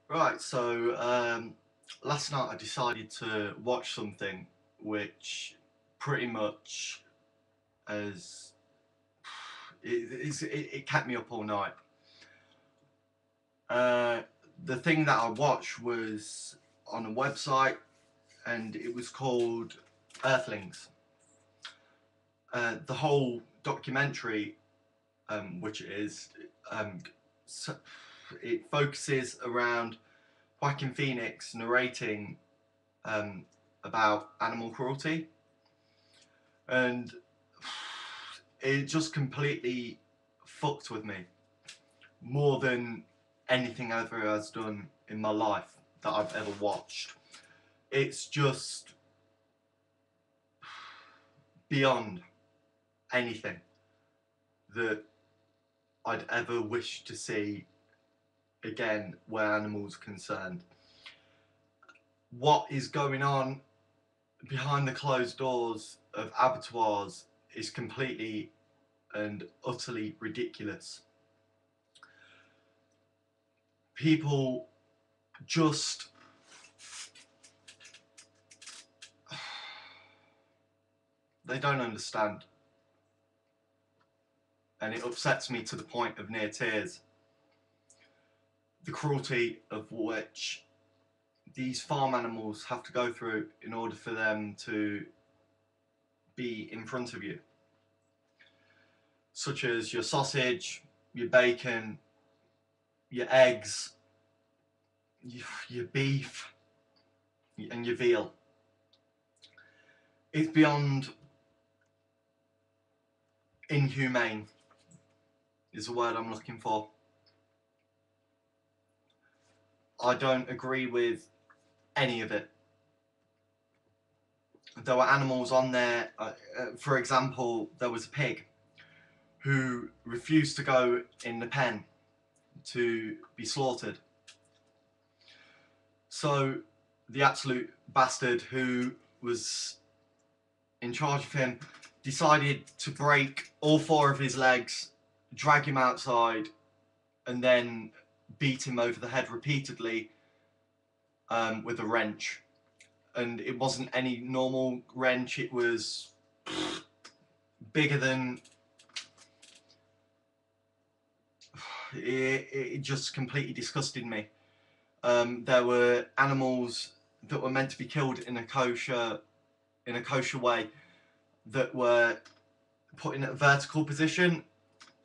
Right, so last night I decided to watch something which pretty much as it kept me up all night. Uh, the thing that I watched was on a website and it was called Earthlings. The whole documentary, which it is, um, so it focuses around Joaquin Phoenix narrating um, about animal cruelty, and it just completely fucked with me more than anything ever has done in my life that I've ever watched. It's just beyond anything that I'd ever wish to see again where animals are concerned. What is going on behind the closed doors of abattoirs is completely and utterly ridiculous. People just they don't understand, and it upsets me to the point of near tears. The cruelty of which these farm animals have to go through in order for them to be in front of you, such as your sausage, your bacon, your eggs, your beef, and your veal. It's beyond inhumane, is the word I'm looking for. I don't agree with any of it. There were animals on there. For example, there was a pig who refused to go in the pen to be slaughtered. So the absolute bastard who was in charge of him decided to break all four of his legs, drag him outside, and then beat him over the head repeatedly with a wrench. And it wasn't any normal wrench, it was bigger than. It just completely disgusted me. There were animals that were meant to be killed in a kosher way that were put in a vertical position,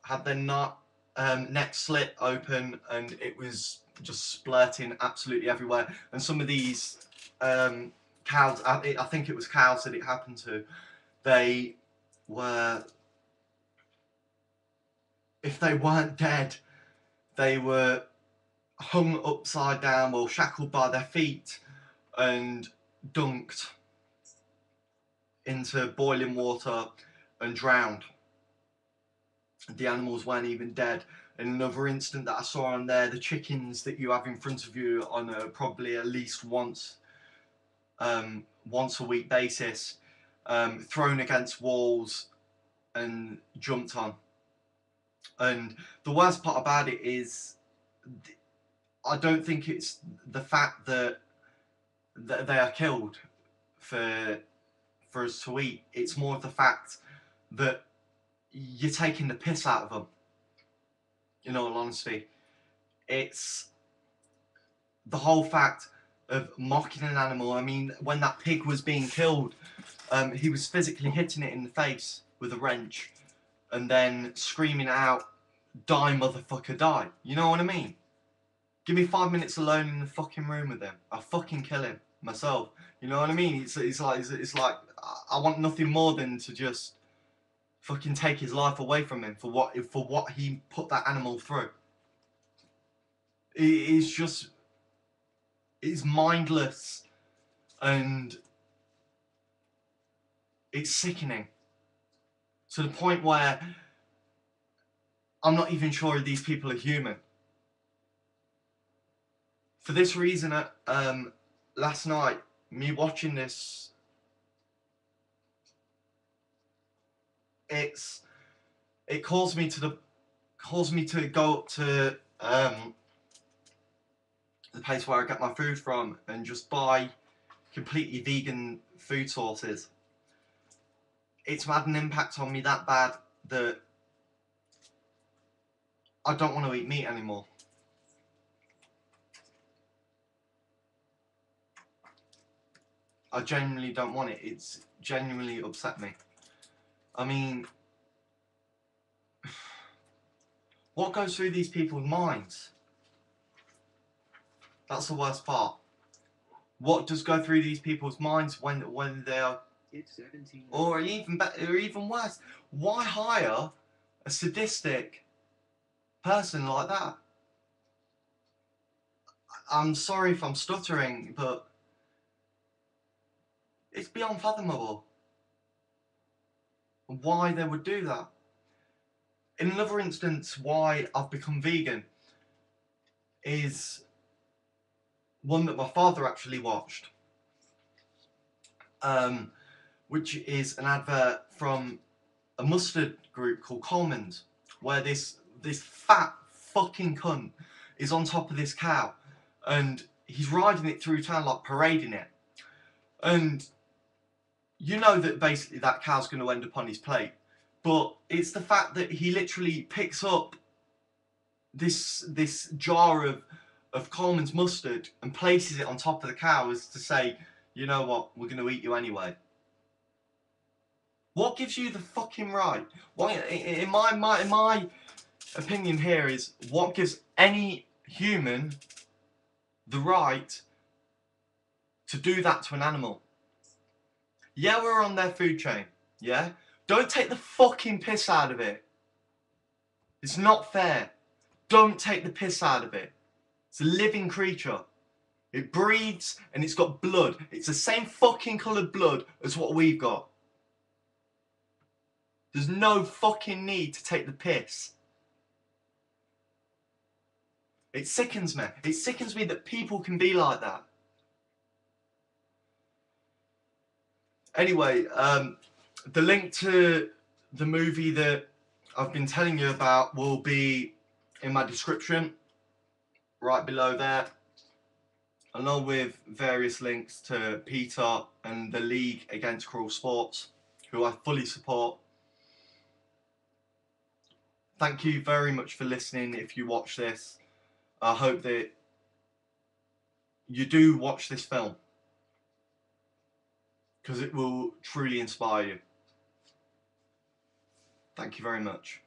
had their neck slit open, and it was just splurting absolutely everywhere. And some of these cows, I think it was cows that it happened to, they were, if they weren't dead, they were hung upside down or shackled by their feet and dunked into boiling water and drowned. The animals weren't even dead. In another incident that I saw on there, the chickens that you have in front of you on a probably at least once a week basis, thrown against walls and jumped on. And the worst part about it is, I don't think it's the fact that they are killed for for us to eat. It's more of the fact that you're taking the piss out of them. In all honesty, it's the whole fact of mocking an animal. I mean, when that pig was being killed, he was physically hitting it in the face with a wrench and then screaming out, "Die, motherfucker, die." You know what I mean? Give me 5 minutes alone in the fucking room with him. I'll fucking kill him myself. You know what I mean? It's like I want nothing more than to just fucking take his life away from him for what he put that animal through. It's just it's mindless and it's sickening to the point where I'm not even sure if these people are human. For this reason, last night, me watching this, it's it caused me to go up to the place where I get my food from, and just buy completely vegan food sources. It's had an impact on me that bad that I don't want to eat meat anymore. I genuinely don't want it. It's genuinely upset me. I mean, what goes through these people's minds? That's the worst part. What does go through these people's minds when they are, or even better, or even worse? Why hire a sadistic person like that? I'm sorry if I'm stuttering, but it's beyond fathomable why they would do that. In another instance, why I've become vegan is one that my father actually watched, which is an advert from a mustard group called Coleman's, where this fat fucking cunt is on top of this cow, and he's riding it through town, like parading it, and you know that basically that cow's going to end up on his plate, but it's the fact that he literally picks up this jar of Coleman's mustard and places it on top of the cow as to say, you know what, we're going to eat you anyway. What gives you the fucking right? Why, in my opinion here is, what gives any human the right to do that to an animal? Yeah, we're on their food chain, yeah? Don't take the fucking piss out of it. It's not fair. Don't take the piss out of it. It's a living creature. It breathes and it's got blood. It's the same fucking coloured blood as what we've got. There's no fucking need to take the piss. It sickens me. It sickens me that people can be like that. Anyway, the link to the movie that I've been telling you about will be in my description, right below there, along with various links to Peter and the League Against Cruel Sports, who I fully support. Thank you very much for listening. If you watch this, I hope that you do watch this film, because it will truly inspire you. Thank you very much.